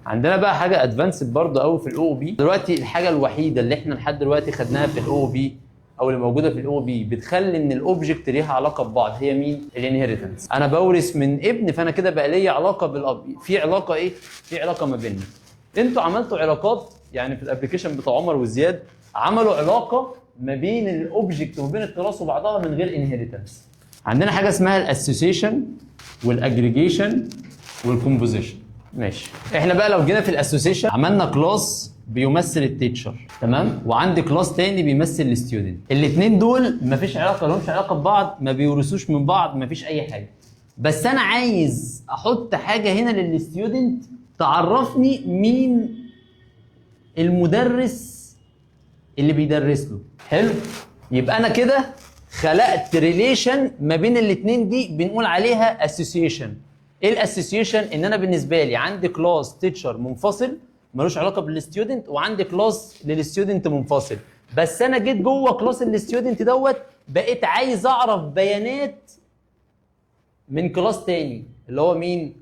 عندنا بقى حاجه ادفانسد برضه قوي في الاو بي. دلوقتي الحاجه الوحيده اللي احنا لحد دلوقتي خدناها في الاو بي او اللي موجوده في الاو بي بتخلي ان الاوبجكت ليها علاقه ببعض هي مين؟ الانهيرتنس. انا بورث من ابن، فانا كده بقى ليا علاقه بالاب. في علاقه ايه؟ في علاقه ما بيننا. انتوا عملتوا علاقات يعني في الابلكيشن بتاع عمر وزياد، عملوا علاقه ما بين الاوبجكت وبين الكلاس وبعضها من غير انهيرتنس. عندنا حاجه اسمها الاسوسيشن والاجريجيشن والكومبوزيشن. ماشي، احنا بقى لو جينا في الاسوسيشن عملنا كلاس بيمثل التيتشر، تمام، وعندي كلاس تاني بيمثل الستودنت. الاثنين دول مفيش علاقه، لهمش علاقه ببعض، ما بيورثوش من بعض، مفيش اي حاجه. بس انا عايز احط حاجه هنا للستودنت تعرفني مين المدرس اللي بيدرس له. حلو، يبقى انا كده خلقت ريليشن ما بين الاثنين دي بنقول عليها اسوسيشن. ايه الاسوسيشن؟ ان انا بالنسبه لي عندي كلاس تيتشر منفصل ملوش علاقه بالستودنت، وعندي كلاس للستودنت منفصل. بس انا جيت جوه كلاس الستودنت دوت بقيت عايز اعرف بيانات من كلاس تاني اللي هو مين؟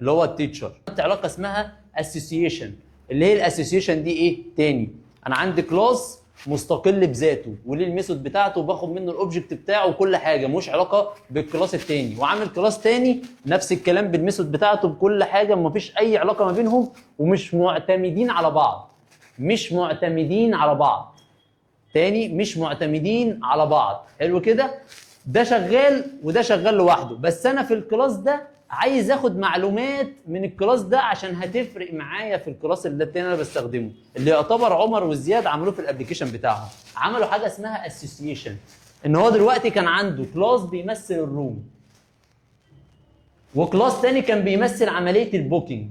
اللي هو التيتشر. علاقه اسمها اسوسيشن. اللي هي الاسوسيشن دي ايه؟ تاني انا عندي كلاس مستقل بذاته وليه الميثود بتاعته وباخد منه الاوبجكت بتاعه وكل حاجه، ملوش علاقه بالكلاس التاني، وعامل كلاس تاني نفس الكلام بالميثود بتاعته بكل حاجه، مفيش اي علاقه ما بينهم ومش معتمدين على بعض. مش معتمدين على بعض. تاني، مش معتمدين على بعض. حلو كده؟ ده شغال وده شغال لوحده، بس انا في الكلاس ده عايز اخد معلومات من الكلاس ده عشان هتفرق معايا في الكلاس اللي التاني انا بستخدمه، اللي يعتبر عمر وزياد عملوه في الابلكيشن بتاعهم. عملوا حاجه اسمها اسوسيشن، ان هو دلوقتي كان عنده كلاس بيمثل الروم وكلاس تاني كان بيمثل عمليه البوكينج،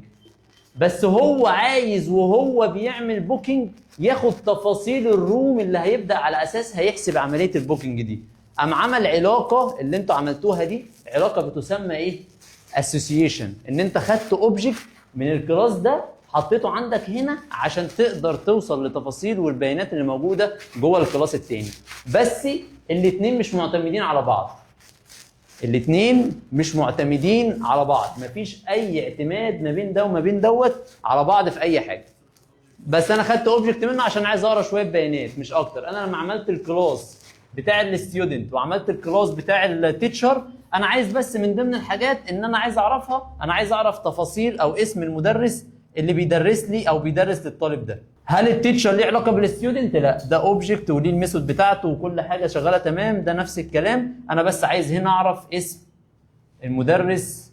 بس هو عايز وهو بيعمل بوكينج ياخد تفاصيل الروم اللي هيبدا على اساسها يحسب عمليه البوكينج دي. قام عمل علاقه اللي انتوا عملتوها دي، علاقه بتسمى ايه؟ اسوسيشن. ان انت خدت اوبجكت من الكلاس ده حطيته عندك هنا عشان تقدر توصل لتفاصيل والبيانات اللي موجوده جوه الكلاس التاني. بس الاثنين مش معتمدين على بعض. الاثنين مش معتمدين على بعض، مفيش اي اعتماد ما بين ده وما بين دوت على بعض في اي حاجه. بس انا خدت اوبجكت منه عشان عايز اقرا شويه بيانات مش اكتر. انا لما عملت الكلاس بتاع الستودنت وعملت الكلاس بتاع التيتشر، انا عايز بس من ضمن الحاجات ان انا عايز اعرفها، انا عايز اعرف تفاصيل او اسم المدرس اللي بيدرس لي او بيدرس للطالب ده. هل التيتشر ليه علاقه بالستودنت؟ لا، ده اوبجكت وليه الميثود بتاعته وكل حاجه شغاله تمام، ده نفس الكلام. انا بس عايز هنا اعرف اسم المدرس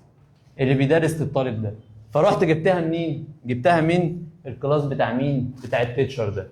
اللي بيدرس للطالب ده. فرحت جبتها منين؟ جبتها من الكلاس بتاع مين؟ بتاع التيتشر ده.